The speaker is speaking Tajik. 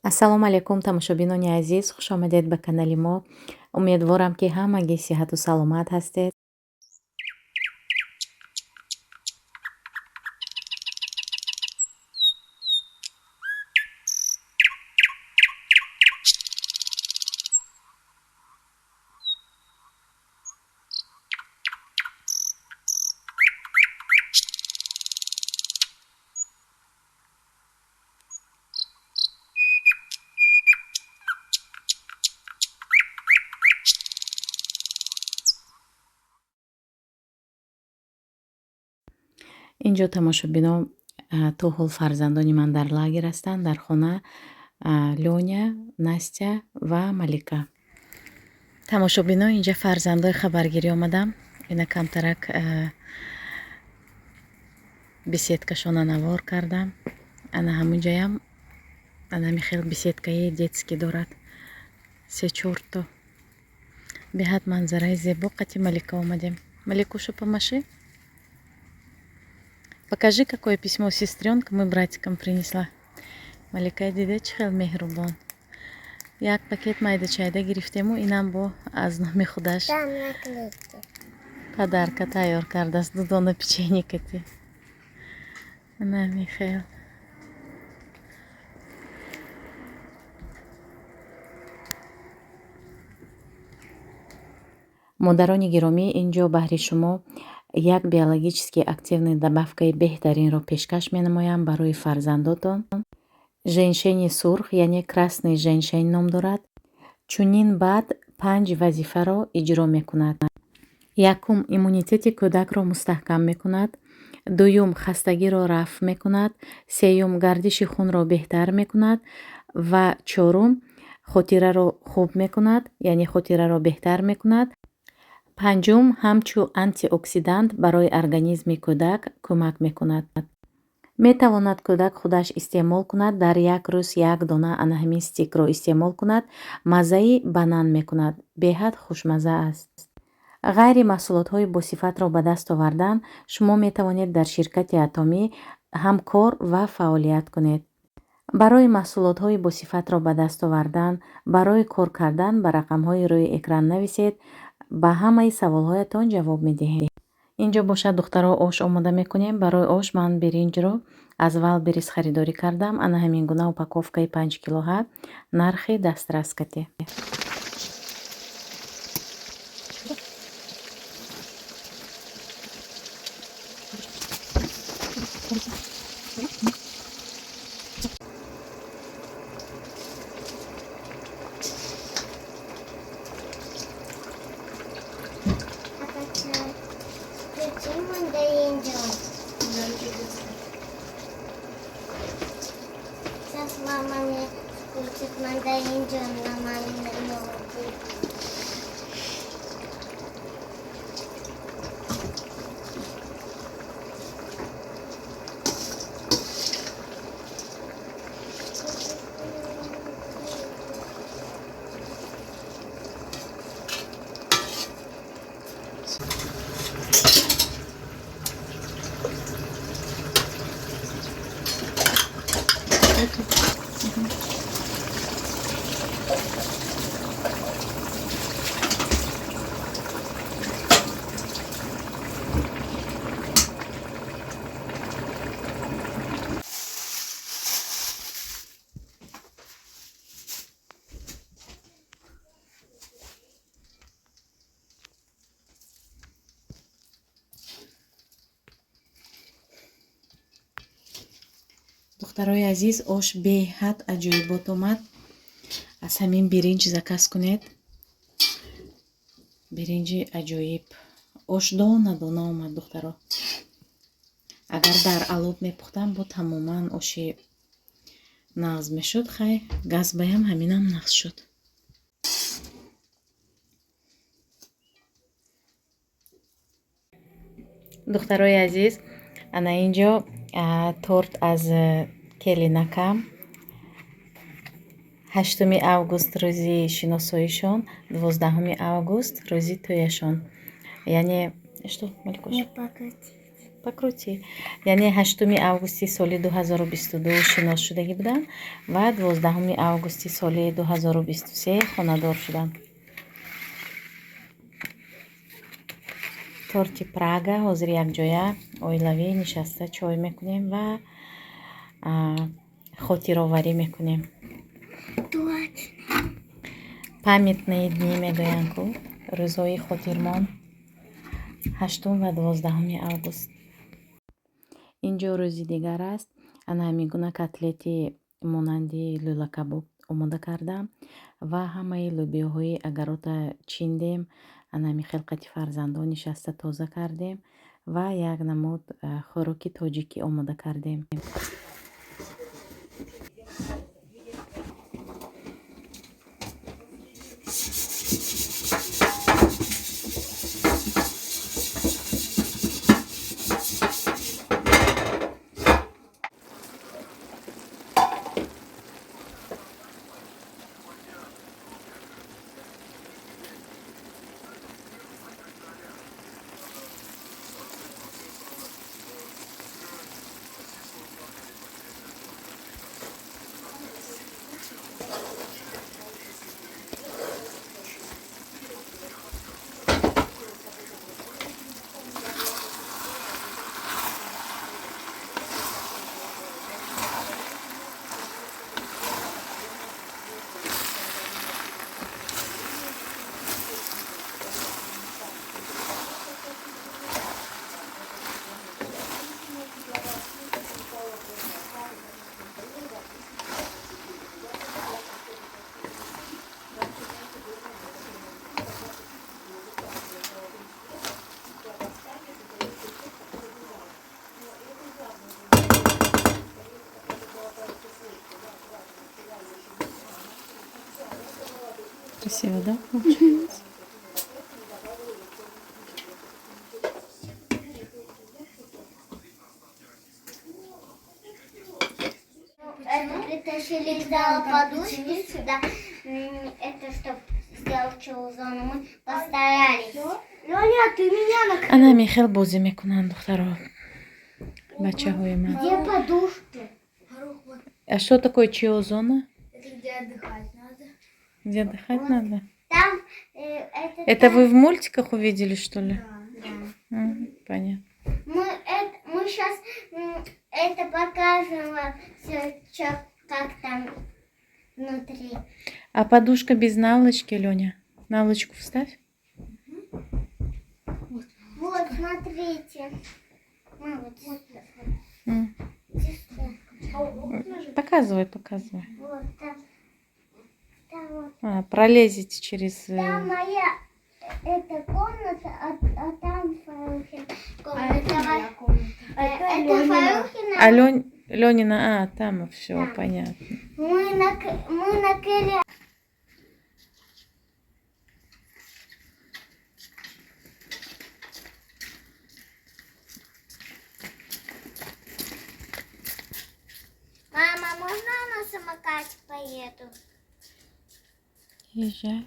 Ассалому алайкум тамошобинони азиз, хуш омадед ба канали мо. Умедворам ки ҳамагӣ сиҳату саломат ҳастед. Инҷо тамошобино то ҳол фарзандони ман дар лагер ҳастанд. Дар хона Лёня, Настя ва Малика. Тамошобино, инҷа фарзандои хабаргирӣ омадам. Ина камтарак беседкашона навор кардам. Ана ҳамунҷаям ана михел беседкаи детский дорад. 3-4 то. Беҳад манзараи зебо қати Малика омадем. Маликуша, помаши. Покажи, какое письмо сестренка мы братикам принесла. Малика, диде чӣ хел меҳрубон. Як пакет майда чайда гирифтему, инам бо аз номи худаш падарка тайёр кардааст. Дудона печеникати. На Михаил. модарони гиромӣ, инҷо баҳри шумо як биологически активни добавкаи беҳтаринро пешкаш менамоям барои фарзандотон. Женшени сурх, яъне красный женшень ном дорад. Чунин баъд 5 вазифаро иҷро мекунад. Якум, иммунитети кӯдакро мустаҳкам мекунад. Дуюм, хастагиро рафъ мекунад. Сеюм, гардиши хунро беҳтар мекунад. Ва чорум, хотираро хуб мекунад, яъне хотираро беҳтар мекунад. панҷум, ҳамчу антиоксидант барои организми кӯдак кӯмак мекунад. Метавонад кӯдак худаш истеъмол кунад. Дар як рӯз як дона ана ҳамин стикро истеъмол кунад. Маззаи банан мекунад. Беҳад хушмазза аст. ғайри маҳсулотҳои босифатро ба даст овардан, шумо метавонед дар ширкати Атомӣ ҳамкор ва фаъолият кунед. барои маҳсулотҳои босифатро ба даст овардан, барои кор кардан ба рақамҳои рӯи экран нависед. ба ҳамаи саволҳоятон ҷавоб медиҳем. инҷо бошад духтаро ош омода мекунем. барои ош ман биринҷро аз Валберис харидорӣ кардам. ана ҳамин гуна упаковкаи 5 килоҳа, нархи дастраскате. Сейчас мама мне включит мандаринчик на маминой ноги. духтарои азиз, ош беҳад аҷоибот омад. аз ҳамин биринҷ заказ кунед. биринҷи аҷоиб. ош дона дона омад духтаро. агар дар алоб мепухтам бо тамоман оши нағз мешуд. хай газбаям ҳаминам нағз шуд. духтарои азиз, ана инҷо торт аз келинакам 8 август рӯзи шиносоишон, 12 август рӯзи тӯяшон. яъне что, Маликуш? покрути. Яъне 8 августи соли 2022 шинос шудагӣ буданд ва 12 августи соли 2023 хонадор шуданд. торти Прага ҳозир якҷоя оилавӣ нишаста чой мекунем ва хотироварӣ мекунем. Памятные дни мегӯянд ку рӯзҳои хотирмон 8 ва 12 август. Инҷо рӯзи дигар аст. Ана ҳамин гуна котлети монанди лӯлакабоб омода кардам ва ҳамаи лӯбиёҳои агарота чиндем. Ана ҳамин хелқати фарзандон нишаста тоза кардем ва як намуд хӯроки тоҷикӣ омода кардем. Красиво, да, получается? Это притащили сюда подушки сюда. Это чтобы сделать чулзон. Мы постарались. Лёня, ты меня накрыл. Ана ҳамин хел бозӣ мекунанд духтаро, бачаҳои ман. Где подушки? А что такое чиозона? Это где отдыхать надо. Где отдыхать надо? Там Это вы в мультиках увидели, что ли? Да. Понятно. Мы сейчас это покажем вам все, как там внутри. А подушка без наволочки, Леня? Наволочку вставь. Вот, смотрите. Вот здесь. Показывай, показывай. Вот там. Там вот. Пролезете через... Там моя эта комната, а там Фарухина комната. Это Фарухина. А Ленина, там все, Да. понятно. Мы накрыли. Мама, можно я на самокате поеду? Езжай.